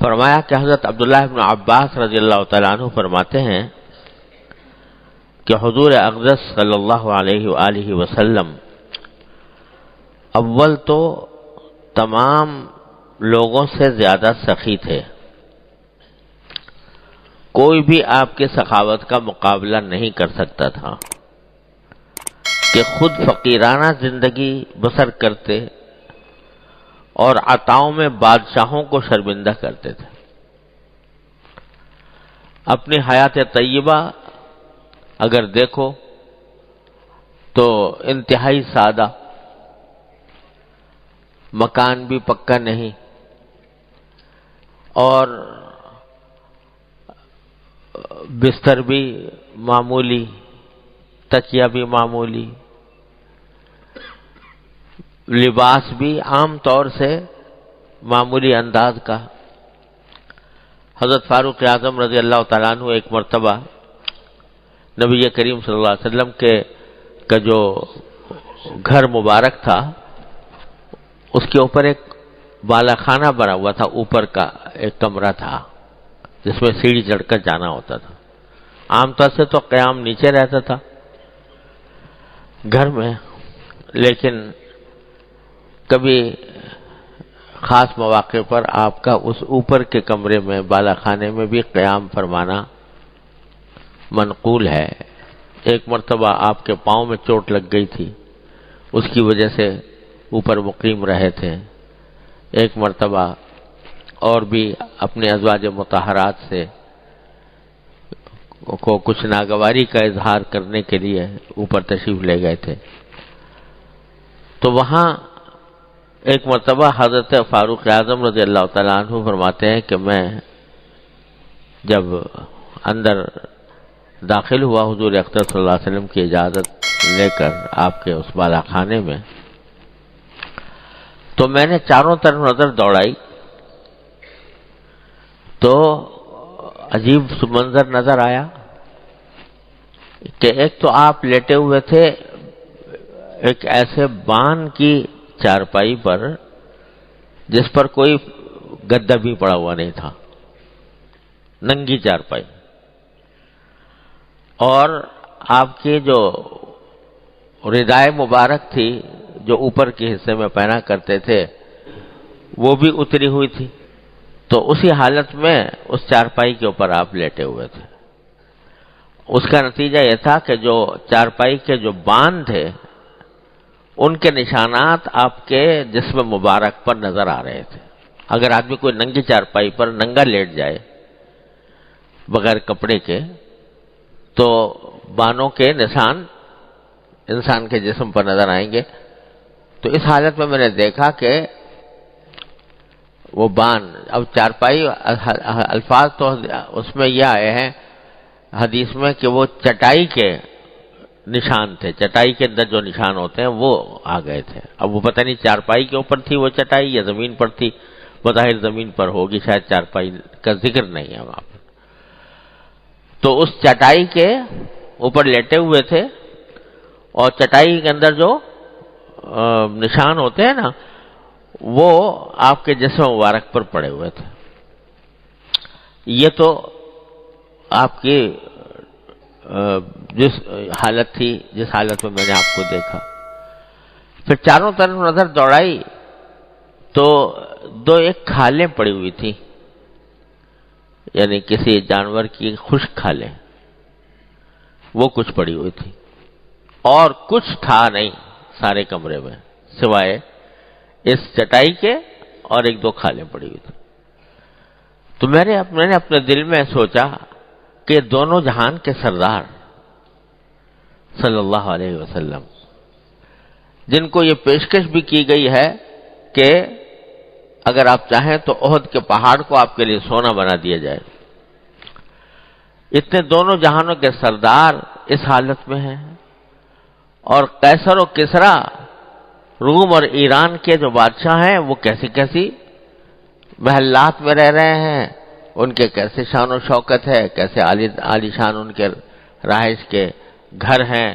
فرمایا کہ حضرت عبداللہ بن عباس رضی اللہ تعالیٰ عنہ فرماتے ہیں کہ حضور اقدس صلی اللہ علیہ وآلہ وسلم اول تو تمام لوگوں سے زیادہ سخی تھے، کوئی بھی آپ کے سخاوت کا مقابلہ نہیں کر سکتا تھا کہ خود فقیرانہ زندگی بسر کرتے اور عطاؤں میں بادشاہوں کو شرمندہ کرتے تھے۔ اپنی حیات طیبہ اگر دیکھو تو انتہائی سادہ، مکان بھی پکا نہیں اور بستر بھی معمولی، تکیہ بھی معمولی، لباس بھی عام طور سے معمولی انداز کا۔ حضرت فاروق اعظم رضی اللہ تعالیٰ عنہ ایک مرتبہ نبی کریم صلی اللہ علیہ وسلم کا جو گھر مبارک تھا اس کے اوپر ایک بالا خانہ بنا ہوا تھا، اوپر کا ایک کمرہ تھا جس میں سیڑھی چڑھ کر جانا ہوتا تھا۔ عام طور سے تو قیام نیچے رہتا تھا گھر میں، لیکن کبھی خاص مواقع پر آپ کا اس اوپر کے کمرے میں بالا خانے میں بھی قیام فرمانا منقول ہے۔ ایک مرتبہ آپ کے پاؤں میں چوٹ لگ گئی تھی، اس کی وجہ سے اوپر مقیم رہے تھے۔ ایک مرتبہ اور بھی اپنے ازواج مطہرات سے کو کچھ ناگواری کا اظہار کرنے کے لیے اوپر تشریف لے گئے تھے، تو وہاں ایک مرتبہ حضرت فاروق اعظم رضی اللہ تعالیٰ عنہ فرماتے ہیں کہ میں جب اندر داخل ہوا حضور اقدس صلی اللہ علیہ وسلم کی اجازت لے کر آپ کے اس بالا خانے میں، تو میں نے چاروں طرف نظر دوڑائی تو عجیب منظر نظر آیا کہ ایک تو آپ لیٹے ہوئے تھے ایک ایسے بان کی چارپائی پر جس پر کوئی گدا بھی پڑا ہوا نہیں تھا، ننگی چارپائی، اور آپ کی جو ردائے مبارک تھی جو اوپر کے حصے میں پہنا کرتے تھے وہ بھی اتری ہوئی تھی، تو اسی حالت میں اس چارپائی کے اوپر آپ لیٹے ہوئے تھے۔ اس کا نتیجہ یہ تھا کہ جو چارپائی کے جو بان تھے ان کے نشانات آپ کے جسم مبارک پر نظر آ رہے تھے۔ اگر آدمی کوئی ننگی چارپائی پر ننگا لیٹ جائے بغیر کپڑے کے تو بانوں کے نشان انسان کے جسم پر نظر آئیں گے۔ تو اس حالت میں نے دیکھا کہ وہ بان، اب چارپائی الفاظ تو اس میں یہ آئے ہیں حدیث میں کہ وہ چٹائی کے نشان تھے، چٹائی کے اندر جو نشان ہوتے ہیں وہ آ گئے تھے۔ اب وہ پتہ نہیں چارپائی کے اوپر تھی وہ چٹائی یا زمین پر تھی، بظاہر زمین پر ہوگی، شاید چارپائی کا ذکر نہیں ہے وہاں پر۔ تو اس چٹائی کے اوپر لیٹے ہوئے تھے اور چٹائی کے اندر جو نشان ہوتے ہیں نا وہ آپ کے جسم مبارک پر پڑے ہوئے تھے۔ یہ تو آپ کی جس حالت تھی، جس حالت میں نے آپ کو دیکھا۔ پھر چاروں طرف نظر دوڑائی تو دو ایک کھالیں پڑی ہوئی تھی، یعنی کسی جانور کی خشک کھالیں، وہ کچھ پڑی ہوئی تھی، اور کچھ تھا نہیں سارے کمرے میں سوائے اس چٹائی کے اور ایک دو کھالیں پڑی ہوئی تھی۔ تو میں نے اپنے دل میں سوچا کہ دونوں جہان کے سردار صلی اللہ علیہ وسلم، جن کو یہ پیشکش بھی کی گئی ہے کہ اگر آپ چاہیں تو احد کے پہاڑ کو آپ کے لیے سونا بنا دیا جائے، اتنے دونوں جہانوں کے سردار اس حالت میں ہیں، اور قیصر و کسریٰ روم اور ایران کے جو بادشاہ ہیں وہ کیسی کیسی محلات میں رہ رہے ہیں، ان کے کیسے شان و شوکت ہے، کیسے عالی شان ان کے رہائش کے گھر ہیں،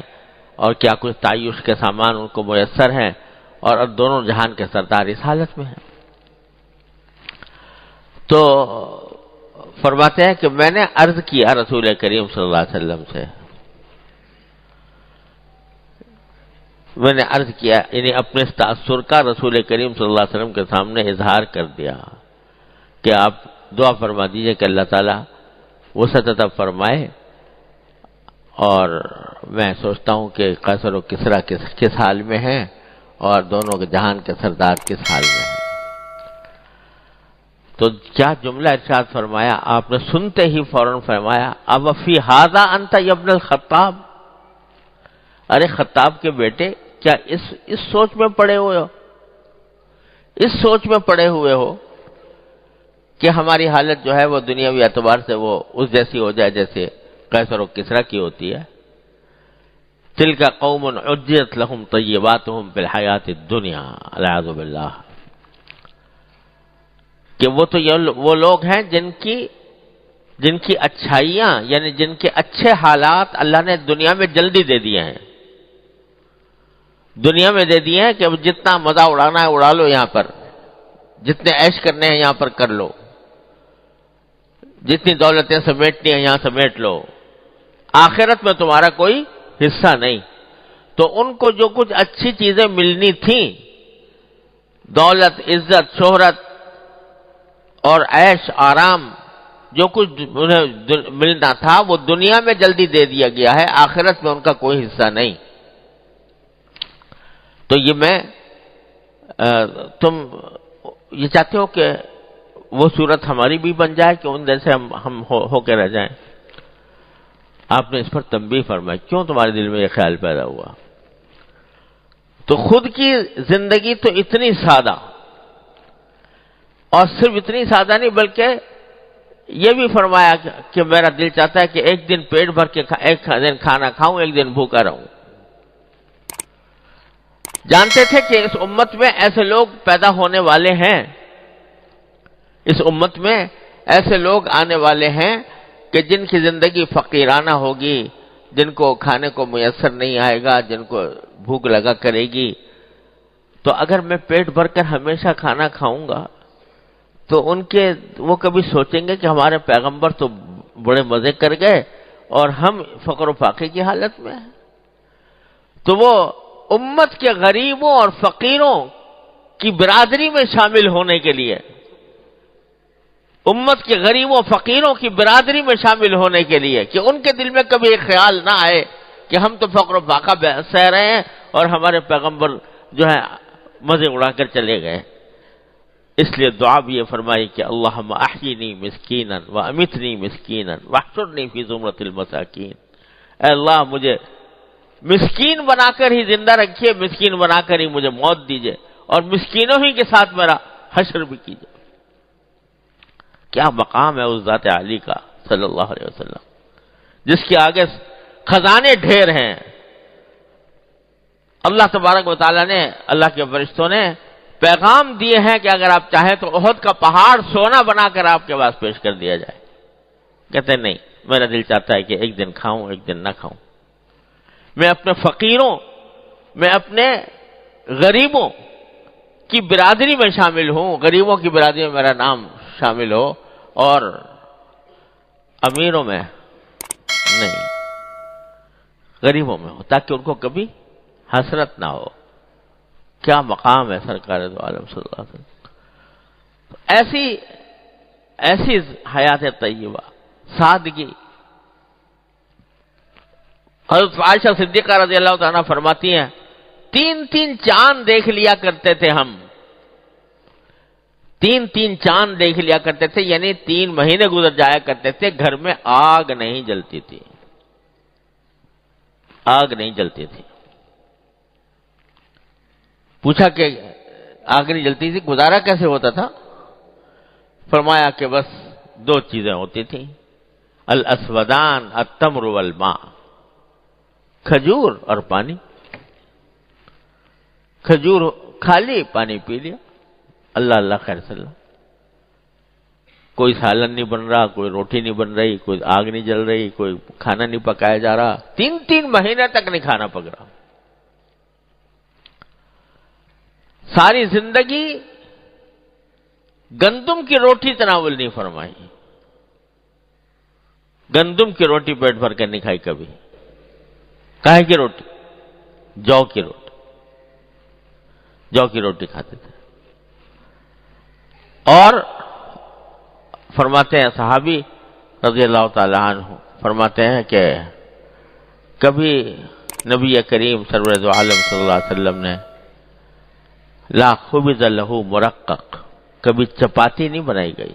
اور کیا کچھ تعیش کے سامان ان کو میسر ہیں، اور اب دونوں جہان کے سردار اس حالت میں ہیں۔ تو فرماتے ہیں کہ میں نے عرض کیا رسول کریم صلی اللہ علیہ وسلم سے، میں نے عرض کیا، یعنی اپنے تاثر کا رسول کریم صلی اللہ علیہ وسلم کے سامنے اظہار کر دیا کہ آپ دعا فرما دیجئے کہ اللہ تعالیٰ وسعت عطا فرمائے، اور میں سوچتا ہوں کہ قیصر و کسریٰ کس حال میں ہیں اور دونوں کے جہان کے سردار کس حال میں ہیں۔ تو کیا جملہ ارشاد فرمایا آپ نے، سنتے ہی فوراً فرمایا، اب فی ھذا انت یا ابن الخطاب، ارے خطاب کے بیٹے کیا اس سوچ میں پڑے ہوئے ہو، اس سوچ میں پڑے ہوئے ہو کہ ہماری حالت جو ہے وہ دنیاوی اعتبار سے وہ اس جیسی ہو جائے جیسے قیصر و کسریٰ کی ہوتی ہے۔ تلک قوم عجلت لہم طیباتہم فی الحیات الدنیا، والعیاذ باللہ، کہ وہ تو وہ لوگ ہیں جن کی اچھائیاں، یعنی جن کے اچھے حالات اللہ نے دنیا میں جلدی دے دیے ہیں، دنیا میں دے دیے ہیں کہ اب جتنا مزہ اڑانا ہے اڑا لو، یہاں پر جتنے عیش کرنے ہیں یہاں پر کر لو، جتنی دولتیں سمیٹنی ہیں یہاں سمیٹ لو، آخرت میں تمہارا کوئی حصہ نہیں۔ تو ان کو جو کچھ اچھی چیزیں ملنی تھیں، دولت، عزت، شہرت اور عیش آرام، جو کچھ انہیں ملنا تھا وہ دنیا میں جلدی دے دیا گیا ہے، آخرت میں ان کا کوئی حصہ نہیں۔ تو یہ تم یہ چاہتے ہو کہ وہ صورت ہماری بھی بن جائے کہ ان جیسے ہم ہو کے رہ جائیں؟ آپ نے اس پر تنبیہ فرمائی، کیوں تمہارے دل میں یہ خیال پیدا ہوا؟ تو خود کی زندگی تو اتنی سادہ، اور صرف اتنی سادہ نہیں بلکہ یہ بھی فرمایا کہ میرا دل چاہتا ہے کہ ایک دن پیٹ بھر کے ایک دن کھانا کھاؤں، ایک دن بھوکا رہوں۔ جانتے تھے کہ اس امت میں ایسے لوگ پیدا ہونے والے ہیں، اس امت میں ایسے لوگ آنے والے ہیں کہ جن کی زندگی فقیرانہ ہوگی، جن کو کھانے کو میسر نہیں آئے گا، جن کو بھوک لگا کرے گی۔ تو اگر میں پیٹ بھر کر ہمیشہ کھانا کھاؤں گا تو وہ کبھی سوچیں گے کہ ہمارے پیغمبر تو بڑے مزے کر گئے اور ہم فقر و فاقے کی حالت میں ہیں۔ تو وہ امت کے غریبوں اور فقیروں کی برادری میں شامل ہونے کے لیے، امت کے غریبوں فقیروں کی برادری میں شامل ہونے کے لیے، کہ ان کے دل میں کبھی ایک خیال نہ آئے کہ ہم تو فقر و فاقہ سہ رہے ہیں اور ہمارے پیغمبر جو ہے مزے اڑا کر چلے گئے۔ اس لیے دعا بھی یہ فرمائی کہ اللہم احیینی مسکینا وامیتنی مسکینا واحشرنی فی زمرۃ المساکین، اے اللہ مجھے مسکین بنا کر ہی زندہ رکھیے، مسکین بنا کر ہی مجھے موت دیجئے، اور مسکینوں ہی کے ساتھ میرا حشر بھی کیجئے۔ کیا مقام ہے اس ذات عالی کا صلی اللہ علیہ وسلم، جس کے آگے خزانے ڈھیر ہیں۔ اللہ تبارک و تعالیٰ نے، اللہ کے فرشتوں نے پیغام دیے ہیں کہ اگر آپ چاہیں تو احد کا پہاڑ سونا بنا کر آپ کے پاس پیش کر دیا جائے۔ کہتے ہیں نہیں، میرا دل چاہتا ہے کہ ایک دن کھاؤں ایک دن نہ کھاؤں، میں اپنے فقیروں، میں اپنے غریبوں کی برادری میں شامل ہوں، غریبوں کی برادری میں میرا نام شامل ہو، اور امیروں میں نہیں، غریبوں میں ہو، تاکہ ان کو کبھی حسرت نہ ہو۔ کیا مقام ہے سرکار دو عالم صلی اللہ علیہ وسلم۔ ایسی حیات طیبہ، سادگی۔ حضرت عائشہ صدیقہ رضی اللہ تعالیٰ فرماتی ہیں، 3 چاند دیکھ لیا کرتے تھے ہم، 3 چاند دیکھ لیا کرتے تھے، یعنی 3 مہینے گزر جایا کرتے تھے، گھر میں آگ نہیں جلتی تھی، آگ نہیں جلتی تھی۔ پوچھا کہ آگ نہیں جلتی تھی، گزارا کیسے ہوتا تھا؟ فرمایا کہ بس 2 چیزیں ہوتی تھیں، الاسودان التمر والماء، کھجور اور پانی۔ کھجور کھا لی، پانی پی لیا، اللہ اللہ خیر صلی اللہ۔ کوئی سالن نہیں بن رہا، کوئی روٹی نہیں بن رہی، کوئی آگ نہیں جل رہی، کوئی کھانا نہیں پکایا جا رہا، 3 مہینے تک نہیں کھانا پک رہا۔ ساری زندگی گندم کی روٹی تناول نہیں فرمائی. گندم کی روٹی پیٹ بھر کر نہیں کھائی کبھی. کاہے کی روٹی؟ جو کی روٹی. جو کی روٹی کھاتے تھے. اور فرماتے ہیں صحابی رضی اللہ تعالی عنہ فرماتے ہیں کہ کبھی نبی کریم سرور دو عالم صلی اللہ علیہ وسلم نے لا خبز لہ مرقق، کبھی چپاتی نہیں بنائی گئی،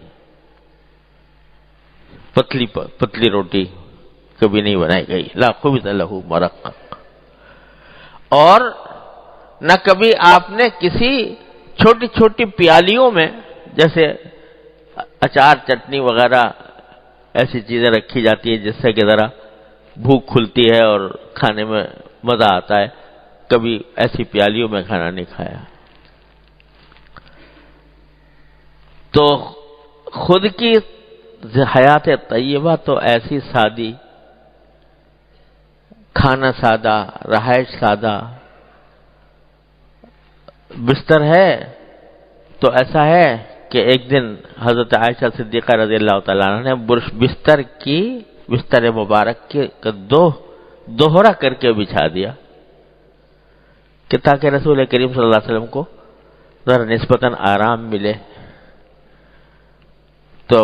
پتلی روٹی کبھی نہیں بنائی گئی. لا خبز لہ مرقق. اور نہ کبھی آپ نے کسی چھوٹی چھوٹی پیالیوں میں جیسے اچار چٹنی وغیرہ ایسی چیزیں رکھی جاتی ہیں جس سے کہ ذرا بھوک کھلتی ہے اور کھانے میں مزہ آتا ہے، کبھی ایسی پیالیوں میں کھانا نہیں کھایا. تو خود کی حیات طیبہ تو ایسی سادی، کھانا سادہ، رہائش سادہ، بستر ہے تو ایسا ہے کہ ایک دن حضرت عائشہ صدیقہ رضی اللہ تعالیٰ عنہ نے بستر مبارک کے دوہرا کر کے بچھا دیا کہ تاکہ رسول کریم صلی اللہ علیہ وسلم کو ذرا نسبتاً آرام ملے. تو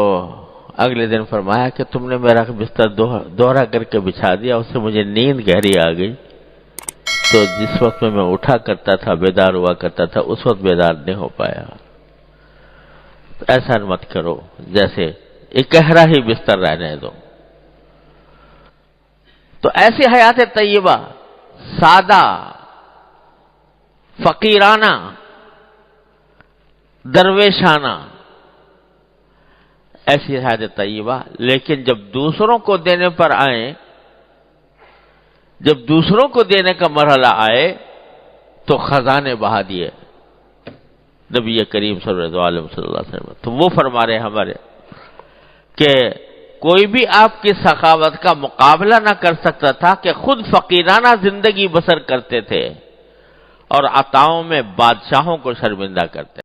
اگلے دن فرمایا کہ تم نے میرا بستر دوہرا کر کے بچھا دیا، اس سے مجھے نیند گہری آ گئی. تو جس وقت میں اٹھا کرتا تھا، بیدار ہوا کرتا تھا، اس وقت بیدار نہیں ہو پایا. ایسا مت کرو، جیسے ایک گہرا ہی بستر رہنے دو. تو ایسی حیات طیبہ، سادہ، فقیرانہ، درویشانہ، ایسی حیات طیبہ. لیکن جب دوسروں کو دینے پر آئیں، جب دوسروں کو دینے کا مرحلہ آئے تو خزانے بہا دیے نبی کریم صلی اللہ علیہ وسلم. تو وہ فرما رہے ہمارے کہ کوئی بھی آپ کی سخاوت کا مقابلہ نہ کر سکتا تھا کہ خود فقیرانہ زندگی بسر کرتے تھے اور عطاؤں میں بادشاہوں کو شرمندہ کرتے